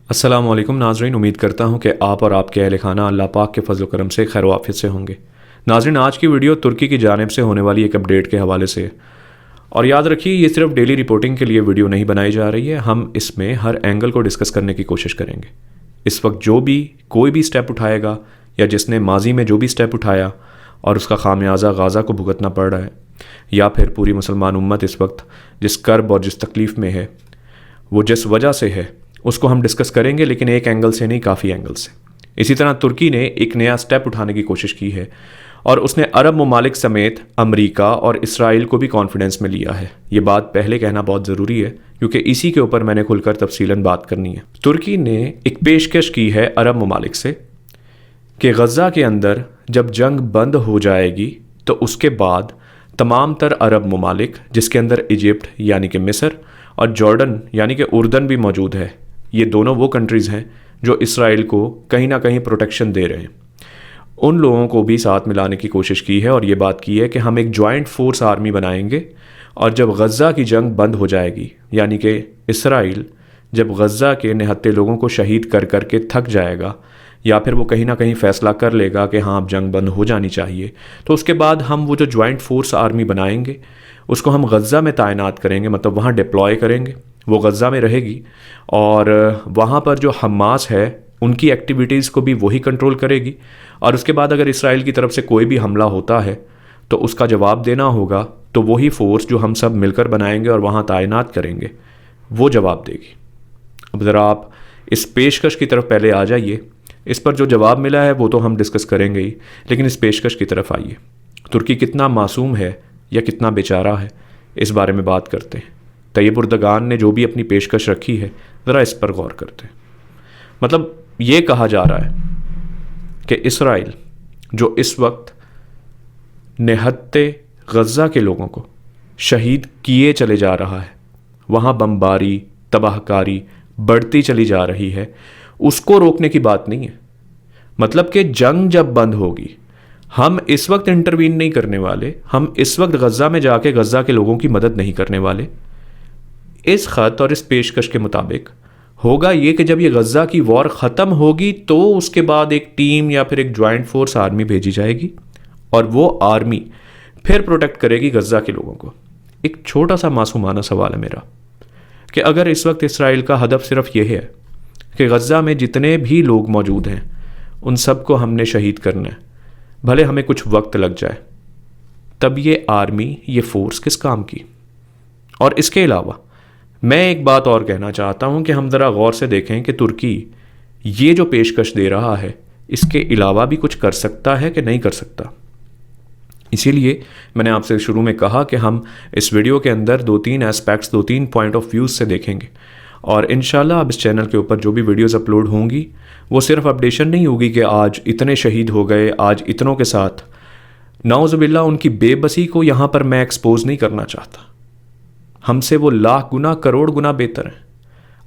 السلام علیکم ناظرین، امید کرتا ہوں کہ آپ اور آپ کے اہل خانہ اللہ پاک کے فضل و کرم سے خیر و عافیت سے ہوں گے۔ ناظرین، آج کی ویڈیو ترکی کی جانب سے ہونے والی ایک اپڈیٹ کے حوالے سے ہے، اور یاد رکھیے یہ صرف ڈیلی رپورٹنگ کے لیے ویڈیو نہیں بنائی جا رہی ہے، ہم اس میں ہر اینگل کو ڈسکس کرنے کی کوشش کریں گے۔ اس وقت جو بھی کوئی بھی سٹیپ اٹھائے گا یا جس نے ماضی میں جو بھی سٹیپ اٹھایا اور اس کا خامیازہ غازہ کو بھگتنا پڑ رہا ہے، یا پھر پوری مسلمان امت اس وقت جس کرب اور جس تکلیف میں ہے، وہ جس وجہ سے ہے، اس کو ہم ڈسکس کریں گے، لیکن ایک اینگل سے نہیں، کافی اینگل سے۔ اسی طرح ترکی نے ایک نیا سٹیپ اٹھانے کی کوشش کی ہے، اور اس نے عرب ممالک سمیت امریکہ اور اسرائیل کو بھی کانفیڈنس میں لیا ہے۔ یہ بات پہلے کہنا بہت ضروری ہے، کیونکہ اسی کے اوپر میں نے کھل کر تفصیلاً بات کرنی ہے۔ ترکی نے ایک پیشکش کی ہے عرب ممالک سے کہ غزہ کے اندر جب جنگ بند ہو جائے گی تو اس کے بعد تمام تر عرب ممالک، جس کے اندر ایجپٹ یعنی کہ مصر اور جارڈن یعنی کہ اردن بھی موجود ہے، یہ دونوں وہ کنٹریز ہیں جو اسرائیل کو کہیں نہ کہیں پروٹیکشن دے رہے ہیں، ان لوگوں کو بھی ساتھ ملانے کی کوشش کی ہے، اور یہ بات کی ہے کہ ہم ایک جوائنٹ فورس آرمی بنائیں گے، اور جب غزہ کی جنگ بند ہو جائے گی، یعنی کہ اسرائیل جب غزہ کے نہتے لوگوں کو شہید کر کر کے تھک جائے گا، یا پھر وہ کہیں نہ کہیں فیصلہ کر لے گا کہ ہاں اب جنگ بند ہو جانی چاہیے، تو اس کے بعد ہم وہ جو جوائنٹ فورس آرمی بنائیں گے اس کو ہم غزہ میں تعینات کریں گے، مطلب وہاں ڈپلوائے کریں گے، وہ غزہ میں رہے گی، اور وہاں پر جو حماس ہے ان کی ایکٹیویٹیز کو بھی وہی کنٹرول کرے گی، اور اس کے بعد اگر اسرائیل کی طرف سے کوئی بھی حملہ ہوتا ہے تو اس کا جواب دینا ہوگا، تو وہی فورس جو ہم سب مل کر بنائیں گے اور وہاں تعینات کریں گے وہ جواب دے گی۔ اب ذرا آپ اس پیشکش کی طرف پہلے آ جائیے، اس پر جو جواب ملا ہے وہ تو ہم ڈسکس کریں گے ہی، لیکن اس پیشکش کی طرف آئیے۔ ترکی کتنا معصوم ہے یا کتنا بیچارہ ہے، اس بارے میں بات کرتے ہیں۔ طیب اردگان نے جو بھی اپنی پیشکش رکھی ہے، ذرا اس پر غور کرتے ہیں۔ مطلب یہ کہا جا رہا ہے کہ اسرائیل جو اس وقت نہتے غزہ کے لوگوں کو شہید کیے چلے جا رہا ہے، وہاں بمباری، تباہ کاری بڑھتی چلی جا رہی ہے، اس کو روکنے کی بات نہیں ہے۔ مطلب کہ جنگ جب بند ہوگی، ہم اس وقت انٹروین نہیں کرنے والے، ہم اس وقت غزہ میں جا کے غزہ کے لوگوں کی مدد نہیں کرنے والے۔ اس خط اور اس پیشکش کے مطابق ہوگا یہ کہ جب یہ غزہ کی وار ختم ہوگی تو اس کے بعد ایک ٹیم یا پھر ایک جوائنٹ فورس آرمی بھیجی جائے گی، اور وہ آرمی پھر پروٹیکٹ کرے گی غزہ کے لوگوں کو۔ ایک چھوٹا سا معصومانہ سوال ہے میرا کہ اگر اس وقت اسرائیل کا ہدف صرف یہ ہے کہ غزہ میں جتنے بھی لوگ موجود ہیں ان سب کو ہم نے شہید کرنا ہے، بھلے ہمیں کچھ وقت لگ جائے، تب یہ آرمی، یہ فورس کس کام کی؟ اور اس کے علاوہ میں ایک بات اور کہنا چاہتا ہوں کہ ہم ذرا غور سے دیکھیں کہ ترکی یہ جو پیشکش دے رہا ہے اس کے علاوہ بھی کچھ کر سکتا ہے کہ نہیں کر سکتا۔ اسی لیے میں نے آپ سے شروع میں کہا کہ ہم اس ویڈیو کے اندر 2-3 ایسپیکٹس، 2-3 پوائنٹ آف ویوز سے دیکھیں گے، اور انشاءاللہ اب اس چینل کے اوپر جو بھی ویڈیوز اپلوڈ ہوں گی وہ صرف اپڈیشن نہیں ہوگی کہ آج اتنے شہید ہو گئے، آج اتنوں کے ساتھ، نعوذ باللہ ان کی بے بسی کو یہاں پر میں ایکسپوز نہیں کرنا چاہتا۔ ہم سے وہ لاکھ گنا، کروڑ گنا بہتر ہیں،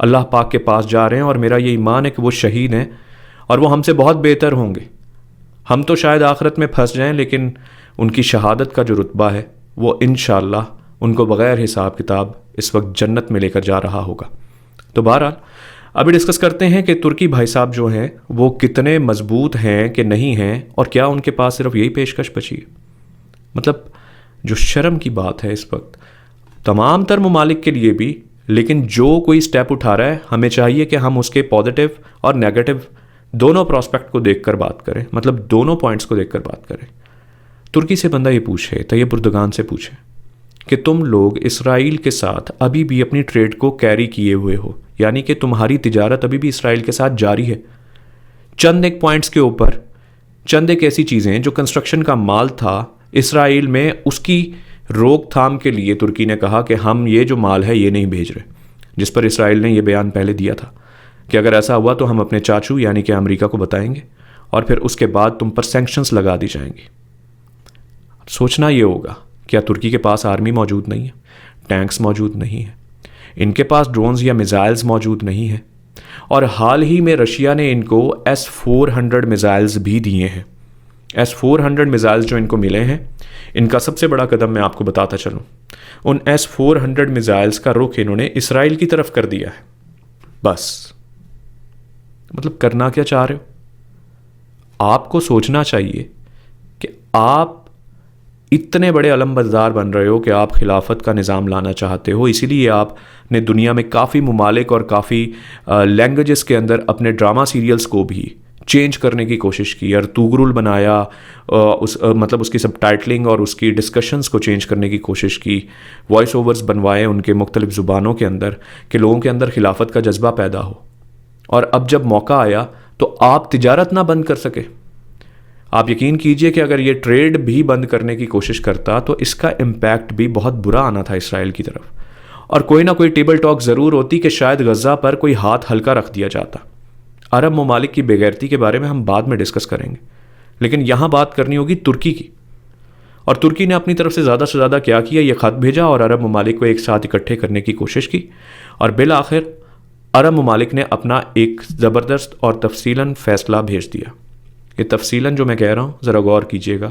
اللہ پاک کے پاس جا رہے ہیں، اور میرا یہ ایمان ہے کہ وہ شہید ہیں اور وہ ہم سے بہت بہتر ہوں گے۔ ہم تو شاید آخرت میں پھنس جائیں، لیکن ان کی شہادت کا جو رتبہ ہے وہ انشاءاللہ ان کو بغیر حساب کتاب اس وقت جنت میں لے کر جا رہا ہوگا۔ تو بہرحال ابھی ڈسکس کرتے ہیں کہ ترکی بھائی صاحب جو ہیں وہ کتنے مضبوط ہیں کہ نہیں ہیں، اور کیا ان کے پاس صرف یہی پیشکش بچی ہے۔ مطلب جو شرم کی بات ہے اس وقت تمام تر ممالک کے لیے بھی، لیکن جو کوئی سٹیپ اٹھا رہا ہے ہمیں چاہیے کہ ہم اس کے پازیٹیو اور نیگیٹو دونوں پراسپیکٹ کو دیکھ کر بات کریں، مطلب دونوں پوائنٹس کو دیکھ کر بات کریں۔ ترکی سے بندہ یہ پوچھے، طیب اردگان سے پوچھے کہ تم لوگ اسرائیل کے ساتھ ابھی بھی اپنی ٹریڈ کو کیری کیے ہوئے ہو، یعنی کہ تمہاری تجارت ابھی بھی اسرائیل کے ساتھ جاری ہے۔ چند ایک پوائنٹس کے اوپر، چند ایک ایسی چیزیں جو کنسٹرکشن کا مال تھا اسرائیل میں، اس کی روک تھام کے لیے ترکی نے کہا کہ ہم یہ جو مال ہے یہ نہیں بھیج رہے، جس پر اسرائیل نے یہ بیان پہلے دیا تھا کہ اگر ایسا ہوا تو ہم اپنے چاچو یعنی کہ امریکہ کو بتائیں گے، اور پھر اس کے بعد تم پر سینکشنز لگا دی جائیں گی۔ سوچنا یہ ہوگا، کیا ترکی کے پاس آرمی موجود نہیں ہے، ٹینکس موجود نہیں ہیں، ان کے پاس ڈرونز یا میزائلز موجود نہیں ہیں، اور حال ہی میں رشیا نے ان کو S-400 میزائلز بھی دیے ہیں۔ S-400 میزائلز جو ان کو ملے ہیں، ان کا سب سے بڑا قدم میں آپ کو بتاتا چلوں، ان S-400 میزائلز کا رخ انہوں نے اسرائیل کی طرف کر دیا ہے۔ بس مطلب کرنا کیا چاہ رہے ہو؟ آپ کو سوچنا چاہیے کہ آپ اتنے بڑے علم بردار بن رہے ہو کہ آپ خلافت کا نظام لانا چاہتے ہو، اسی لیے آپ نے دنیا میں کافی ممالک اور کافی لینگویجز کے اندر اپنے ڈرامہ سیریلز کو بھی چینج کرنے کی کوشش کی، ارطغرل بنایا، مطلب اس کی سب ٹائٹلنگ اور اس کی ڈسکشنز کو چینج کرنے کی کوشش کی، وائس اوورز بنوائے ان کے مختلف زبانوں کے اندر کہ لوگوں کے اندر خلافت کا جذبہ پیدا ہو، اور اب جب موقع آیا تو آپ تجارت نہ بند کر سکے۔ آپ یقین کیجئے کہ اگر یہ ٹریڈ بھی بند کرنے کی کوشش کرتا تو اس کا امپیکٹ بھی بہت برا آنا تھا اسرائیل کی طرف، اور کوئی نہ کوئی ٹیبل ٹاک ضرور ہوتی کہ شاید غزہ پر کوئی ہاتھ ہلکا رکھ دیا جاتا۔ عرب ممالک کی بے غیرتی کے بارے میں ہم بعد میں ڈسکس کریں گے، لیکن یہاں بات کرنی ہوگی ترکی کی، اور ترکی نے اپنی طرف سے زیادہ کیا کیا، یہ خط بھیجا اور عرب ممالک کو ایک ساتھ اکٹھے کرنے کی کوشش کی، اور بالآخر عرب ممالک نے اپنا ایک زبردست اور تفصیلاً فیصلہ بھیج دیا۔ یہ تفصیلاً جو میں کہہ رہا ہوں ذرا غور کیجئے گا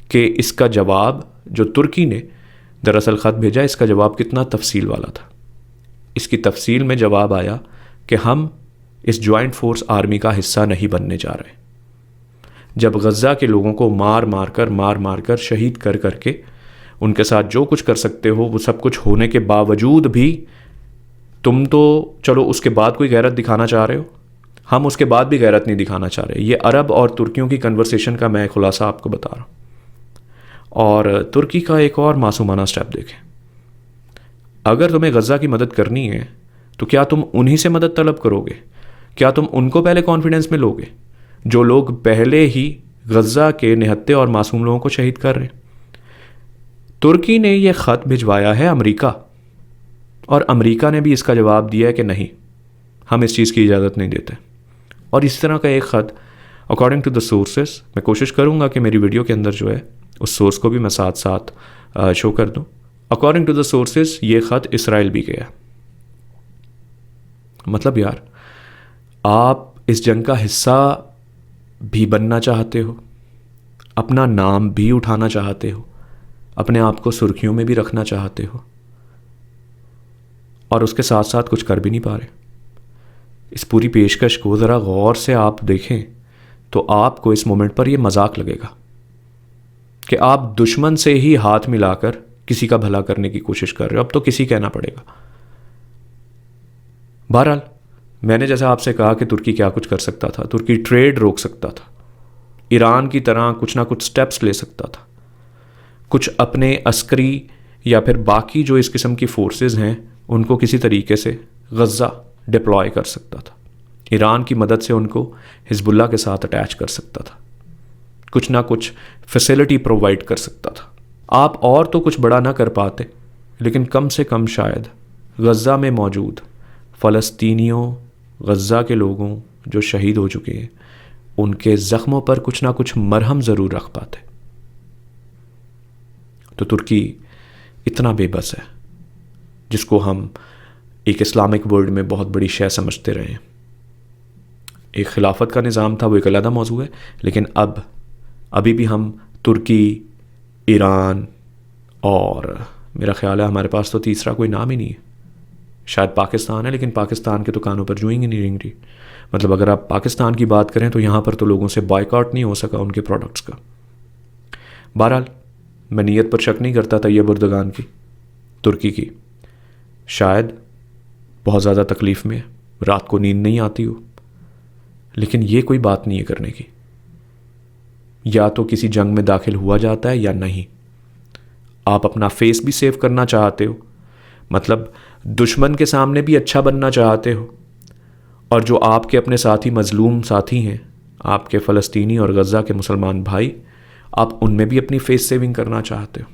کہ اس کا جواب جو ترکی نے دراصل خط بھیجا، اس کا جواب کتنا تفصیل والا تھا۔ اس کی تفصیل میں جواب آیا کہ ہم اس جوائنٹ فورس آرمی کا حصہ نہیں بننے جا رہے۔ جب غزہ کے لوگوں کو مار مار کر شہید کر کے ان کے ساتھ جو کچھ کر سکتے ہو وہ سب کچھ ہونے کے باوجود بھی تم تو چلو اس کے بعد کوئی غیرت دکھانا چاہ رہے ہو، ہم اس کے بعد بھی غیرت نہیں دکھانا چاہ رہے۔ یہ عرب اور ترکیوں کی کنورسیشن کا میں خلاصہ آپ کو بتا رہا ہوں۔ اور ترکی کا ایک اور معصومانہ سٹیپ دیکھیں، اگر تمہیں غزہ کی مدد کرنی ہے تو کیا تم انہی سے مدد طلب کرو گے؟ کیا تم ان کو پہلے کانفیڈنس میں لو گے جو لوگ پہلے ہی غزہ کے نہتے اور معصوم لوگوں کو شہید کر رہے ہیں؟ ترکی نے یہ خط بھجوایا ہے امریکہ، اور امریکہ نے بھی اس کا جواب دیا ہے کہ نہیں، ہم اس چیز کی اجازت نہیں دیتے۔ اور اس طرح کا ایک خط اکارڈنگ ٹو دا سورسز، میں کوشش کروں گا کہ میری ویڈیو کے اندر جو ہے اس سورس کو بھی میں ساتھ شو کر دوں۔ اکارڈنگ ٹو دا سورسز یہ خط اسرائیل بھی گیا۔ مطلب یار، آپ اس جنگ کا حصہ بھی بننا چاہتے ہو، اپنا نام بھی اٹھانا چاہتے ہو، اپنے آپ کو سرخیوں میں بھی رکھنا چاہتے ہو، اور اس کے ساتھ ساتھ کچھ کر بھی نہیں پا رہے۔ اس پوری پیشکش کو ذرا غور سے آپ دیکھیں تو آپ کو اس مومنٹ پر یہ مذاق لگے گا کہ آپ دشمن سے ہی ہاتھ ملا کر کسی کا بھلا کرنے کی کوشش کر رہے ہو۔ اب تو کسی کہنا پڑے گا۔ بہرحال میں نے جیسا آپ سے کہا کہ ترکی کیا کچھ کر سکتا تھا، ترکی ٹریڈ روک سکتا تھا، ایران کی طرح کچھ نہ کچھ سٹیپس لے سکتا تھا، کچھ اپنے عسکری یا پھر باقی جو اس قسم کی فورسز ہیں ان کو کسی طریقے سے غزہ ڈپلوائے کر سکتا تھا، ایران کی مدد سے ان کو حزب اللہ کے ساتھ اٹیچ کر سکتا تھا، کچھ نہ کچھ فیسلٹی پرووائڈ کر سکتا تھا۔ آپ اور تو کچھ بڑا نہ کر پاتے، لیکن کم سے کم شاید غزہ میں موجود فلسطینیوں، غزہ کے لوگوں جو شہید ہو چکے ہیں، ان کے زخموں پر کچھ نہ کچھ مرہم ضرور رکھ پاتے۔ تو ترکی اتنا بے بس ہے، جس کو ہم ایک اسلامک ورلڈ میں بہت بڑی شے سمجھتے رہے ہیں۔ ایک خلافت کا نظام تھا، وہ ایک علیحدہ موضوع ہے، لیکن ابھی بھی ہم ترکی، ایران، اور میرا خیال ہے ہمارے پاس تو تیسرا کوئی نام ہی نہیں ہے، شاید پاکستان ہے، لیکن پاکستان کے تو کانوں پر جوئیں گی نہیں رنگ رہی۔ مطلب اگر آپ پاکستان کی بات کریں تو یہاں پر تو لوگوں سے بائیکاٹ نہیں ہو سکا ان کے پروڈکٹس کا۔ بہرحال میں نیت پر شک نہیں کرتا طیب اردگان کی، ترکی کی، شاید بہت زیادہ تکلیف میں رات کو نیند نہیں آتی ہو، لیکن یہ کوئی بات نہیں ہے کرنے کی۔ یا تو کسی جنگ میں داخل ہوا جاتا ہے یا نہیں۔ آپ اپنا فیس بھی سیو کرنا چاہتے ہو، مطلب دشمن کے سامنے بھی اچھا بننا چاہتے ہو، اور جو آپ کے اپنے ساتھی مظلوم ساتھی ہیں، آپ کے فلسطینی اور غزہ کے مسلمان بھائی، آپ ان میں بھی اپنی فیس سیونگ کرنا چاہتے ہو۔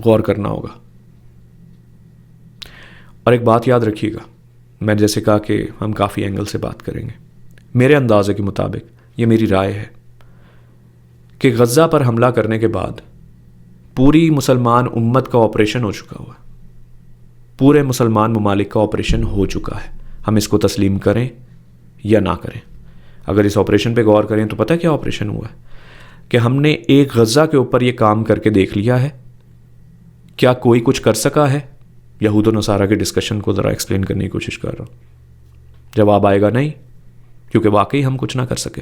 غور کرنا ہوگا۔ اور ایک بات یاد رکھیے گا، میں جیسے کہا کہ ہم کافی اینگل سے بات کریں گے، میرے اندازے کے مطابق یہ میری رائے ہے کہ غزہ پر حملہ کرنے کے بعد پوری مسلمان امت کا آپریشن ہو چکا ہوا ہے، پورے مسلمان ممالک کا آپریشن ہو چکا ہے، ہم اس کو تسلیم کریں یا نہ کریں۔ اگر اس آپریشن پہ غور کریں تو پتہ کیا آپریشن ہوا ہے کہ ہم نے ایک غزہ کے اوپر یہ کام کر کے دیکھ لیا ہے۔ کیا کوئی کچھ کر سکا ہے؟ یہود و نصارہ کے ڈسکشن کو ذرا ایکسپلین کرنے کی کوشش کر رہا ہوں۔ جواب آئے گا نہیں، کیونکہ واقعی ہم کچھ نہ کر سکے۔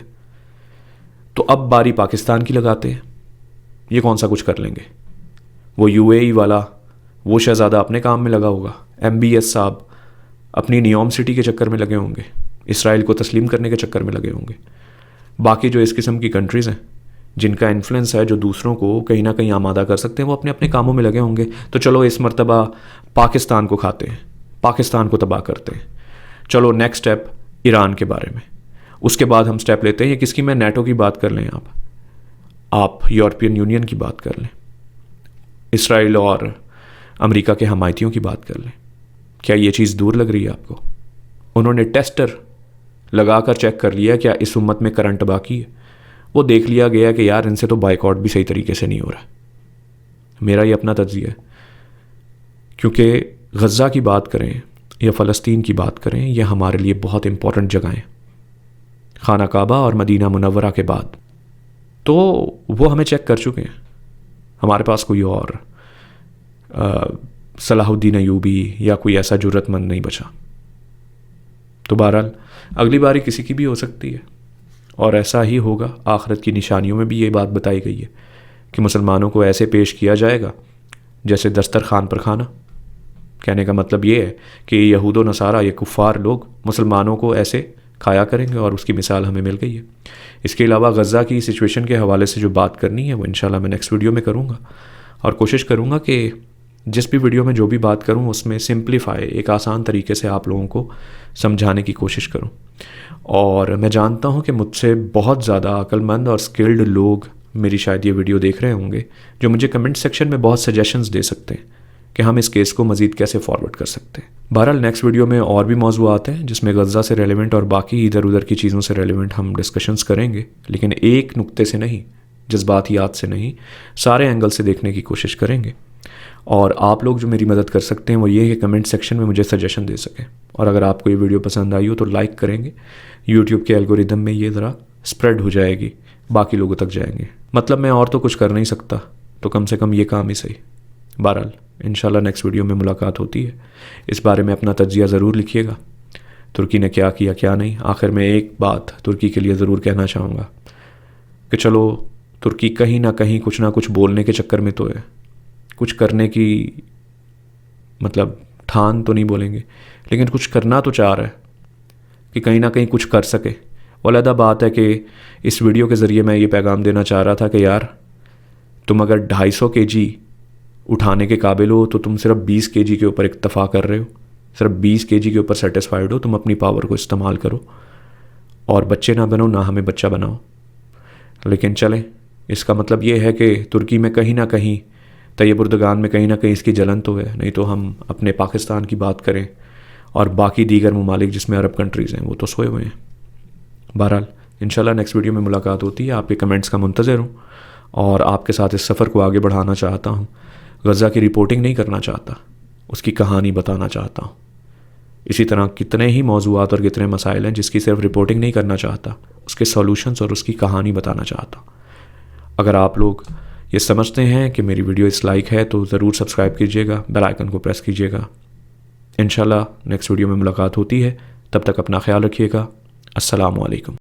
تو اب باری پاکستان کی لگاتے ہیں، یہ کون سا کچھ کر لیں گے؟ وہ UAE والا، وہ شہزادہ اپنے کام میں لگا ہوگا، MBS صاحب اپنی نیوم سٹی کے چکر میں لگے ہوں گے، اسرائیل کو تسلیم کرنے کے چکر میں لگے ہوں گے۔ باقی جو اس قسم کی کنٹریز ہیں جن کا انفلوئنس ہے، جو دوسروں کو کہیں نہ کہیں آمادہ کر سکتے ہیں، وہ اپنے اپنے کاموں میں لگے ہوں گے۔ تو چلو اس مرتبہ پاکستان کو کھاتے ہیں، پاکستان کو تباہ کرتے ہیں۔ چلو نیکسٹ اسٹیپ ایران کے بارے میں، اس کے بعد ہم اسٹیپ لیتے ہیں کس کی؟ میں نیٹو کی بات کر لیں، آپ یورپین یونین کی بات کر لیں، اسرائیل اور امریکہ کے حمایتیوں کی بات کر لیں۔ کیا یہ چیز دور لگ رہی ہے آپ کو؟ انہوں نے ٹیسٹر لگا کر چیک کر لیا کیا اس امت میں کرنٹ باقی ہے، وہ دیکھ لیا گیا کہ یار ان سے تو بائیکاٹ بھی صحیح طریقے سے نہیں ہو رہا۔ میرا یہ اپنا تجزیہ ہے، کیونکہ غزہ کی بات کریں یا فلسطین کی بات کریں، یہ ہمارے لیے بہت امپورٹنٹ جگہیں، خانہ کعبہ اور مدینہ منورہ کے بعد، تو وہ ہمیں چیک کر چکے ہیں۔ ہمارے پاس کوئی اور صلاح الدین ایوبی یا کوئی ایسا جرت مند نہیں بچا۔ تو بہرحال اگلی باری کسی کی بھی ہو سکتی ہے، اور ایسا ہی ہوگا۔ آخرت کی نشانیوں میں بھی یہ بات بتائی گئی ہے کہ مسلمانوں کو ایسے پیش کیا جائے گا جیسے دسترخوان پر کھانا۔ کہنے کا مطلب یہ ہے کہ یہود و نصارہ، یہ کفار لوگ مسلمانوں کو ایسے کھایا کریں گے، اور اس کی مثال ہمیں مل گئی ہے۔ اس کے علاوہ غزہ کی سچویشن کے حوالے سے جو بات کرنی ہے وہ انشاءاللہ میں نیکسٹ ویڈیو میں کروں گا، اور کوشش کروں گا کہ جس بھی ویڈیو میں جو بھی بات کروں اس میں سمپلیفائی، ایک آسان طریقے سے آپ لوگوں کو سمجھانے کی کوشش کروں۔ اور میں جانتا ہوں کہ مجھ سے بہت زیادہ عقل مند اور سکلڈ لوگ میری شاید یہ ویڈیو دیکھ رہے ہوں گے، جو مجھے کمنٹ سیکشن میں بہت سجیشنز دے سکتے ہیں کہ ہم اس کیس کو مزید کیسے فارورڈ کر سکتے ہیں۔ بہرحال نیکسٹ ویڈیو میں اور بھی موضوعات ہیں جس میں غزہ سے ریلیونٹ اور باقی ادھر ادھر کی چیزوں سے ریلیونٹ ہم ڈسکشنز کریں گے، لیکن ایک نقطے سے نہیں، جذباتیات سے نہیں، سارے اینگل سے دیکھنے کی کوشش کریں گے۔ اور آپ لوگ جو میری مدد کر سکتے ہیں وہ یہ ہے کہ کمنٹ سیکشن میں مجھے سجیشن دے سکیں، اور اگر آپ کو یہ ویڈیو پسند آئی ہو تو لائک کریں گے، یوٹیوب کے الگوریدم میں یہ ذرا اسپریڈ ہو جائے گی، باقی لوگوں تک جائیں گے۔ مطلب میں اور تو کچھ کر نہیں سکتا، تو کم سے کم یہ کام ہی صحیح۔ بہرحال انشاءاللہ نیکسٹ ویڈیو میں ملاقات ہوتی ہے۔ اس بارے میں اپنا تجزیہ ضرور لکھیے گا، ترکی نے کیا کیا کیا نہیں۔ آخر میں ایک بات ترکی کے لیے ضرور کہنا چاہوں گا کہ چلو ترکی کہیں نہ کہیں کچھ نہ کچھ بولنے کے چکر میں تو ہے، کچھ کرنے کی مطلب ٹھان تو نہیں بولیں گے، لیکن کچھ کرنا تو چاہ رہا ہے کہ کہیں نہ کہیں کچھ کر سکے۔ علیحدہ بات ہے کہ اس ویڈیو کے ذریعے میں یہ پیغام دینا چاہ رہا تھا کہ یار تم اگر 250 kg اٹھانے کے قابل ہو تو تم صرف 20 kg کے اوپر اکتفا کر رہے ہو، صرف 20 kg کے اوپر سیٹسفائیڈ ہو۔ تم اپنی پاور کو استعمال کرو اور بچے نہ بنو، نہ ہمیں بچہ بناؤ۔ لیکن چلیں، اس کا مطلب یہ ہے کہ ترکی میں کہیں نہ کہیں، طیب اردگان میں کہیں نہ کہیں اس کی جلن تو ہے، نہیں تو ہم اپنے پاکستان کی بات کریں اور باقی دیگر ممالک جس میں عرب کنٹریز ہیں وہ تو سوئے ہوئے ہیں۔ بہرحال انشاءاللہ نیکسٹ ویڈیو میں ملاقات ہوتی ہے۔ آپ کے کمنٹس کا منتظر ہوں، اور آپ کے ساتھ اس سفر کو آگے بڑھانا چاہتا ہوں۔ غزہ کی رپورٹنگ نہیں کرنا چاہتا، اس کی کہانی بتانا چاہتا ہوں۔ اسی طرح کتنے ہی موضوعات اور کتنے مسائل ہیں جس کی صرف رپورٹنگ نہیں کرنا چاہتا، اس کے سولوشنز اور اس کی کہانی بتانا چاہتا ہوں۔ اگر آپ لوگ یہ سمجھتے ہیں کہ میری ویڈیو اس لائق ہے تو ضرور سبسکرائب کیجیے گا، بیل آئیکن کو پریس کیجیے گا۔ انشاءاللہ نیکسٹ ویڈیو میں ملاقات ہوتی ہے، تب تک اپنا خیال رکھیے گا۔ السلام علیکم۔